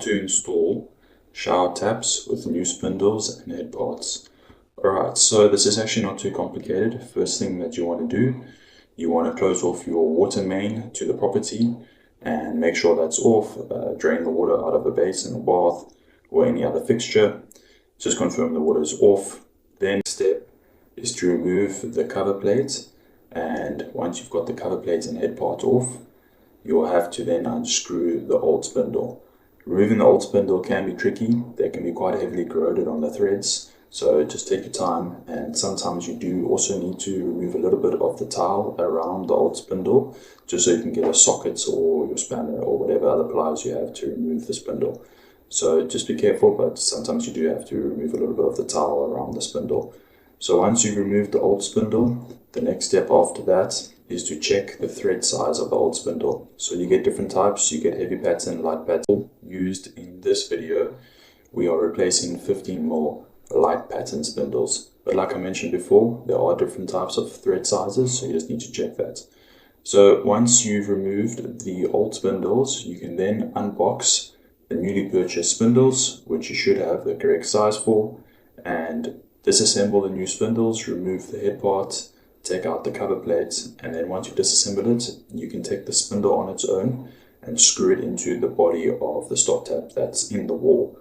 to install shower taps with new spindles and head parts. Alright, so this is actually not too complicated. First thing that you want to do, you want to close off your water main to the property and make sure that's off. Drain the water out of a basin or bath or any other fixture. Just confirm the water is off. Then step is to remove the cover plate, and once you've got the cover plate and head part off, you'll have to then unscrew the old spindle. Removing the old spindle can be tricky. They can be quite heavily corroded on the threads, so just take your time, and sometimes you do also need to remove a little bit of the towel around the old spindle just so you can get a socket or your spanner or whatever other pliers you have to remove the spindle. So just be careful, but sometimes you do have to remove a little bit of the towel around the spindle. So once you've removed the old spindle, the next step after that is to check the thread size of the old spindle. So you get different types. You get heavy pattern, light pattern. Used in this video, we are replacing 15mm light pattern spindles. But like I mentioned before, there are different types of thread sizes, so you just need to check that. So once you've removed the old spindles, you can then unbox the newly purchased spindles, which you should have the correct size for, and disassemble the new spindles, remove the head part, take out the cover plate, and then once you disassemble it, you can take the spindle on its own and screw it into the body of the stop tap that's in the wall.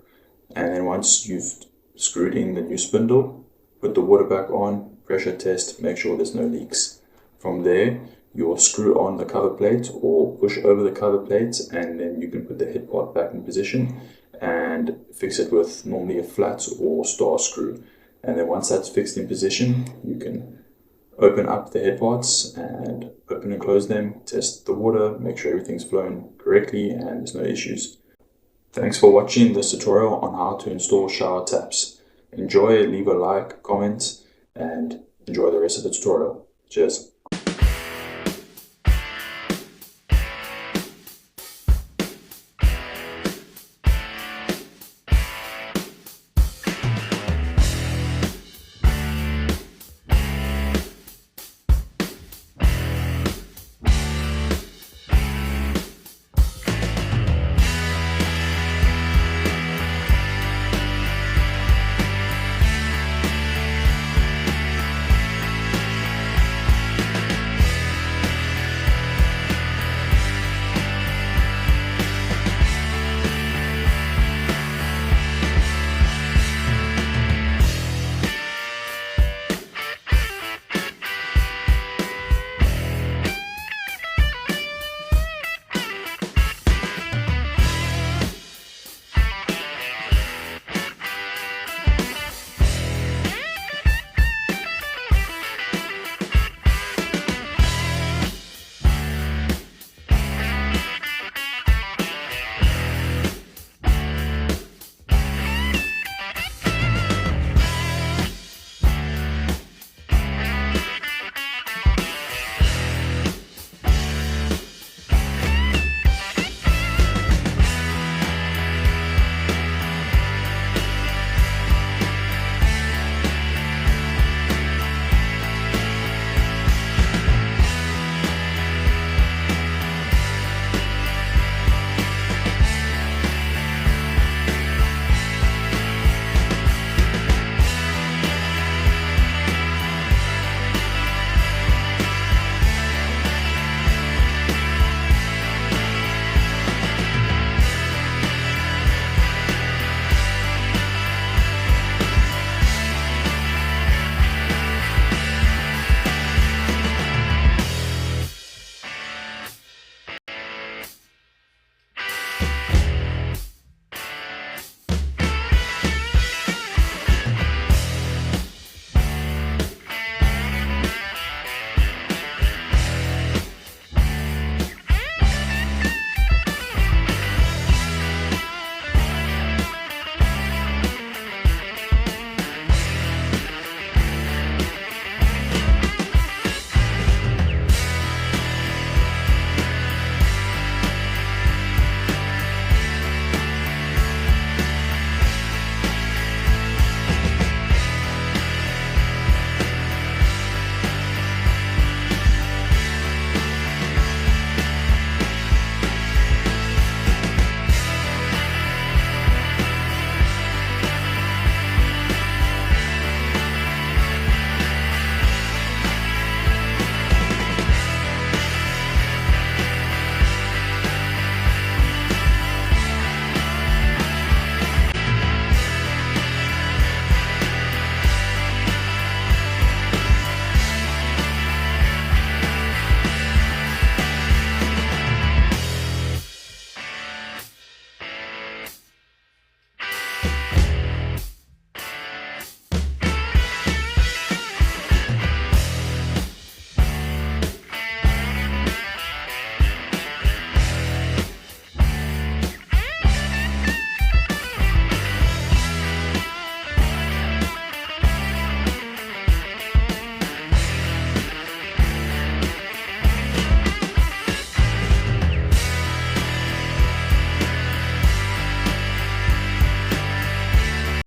And then once you've screwed in the new spindle, put the water back on, pressure test, make sure there's no leaks. From there, you'll screw on the cover plate or push over the cover plate, and then you can put the head part back in position and fix it with normally a flat or star screw. And then once that's fixed in position, you can open up the head parts and open and close them, test the water, make sure everything's flowing correctly and there's no issues. Thanks for watching this tutorial on how to install shower taps. Enjoy, leave a like, comment, and enjoy the rest of the tutorial. Cheers.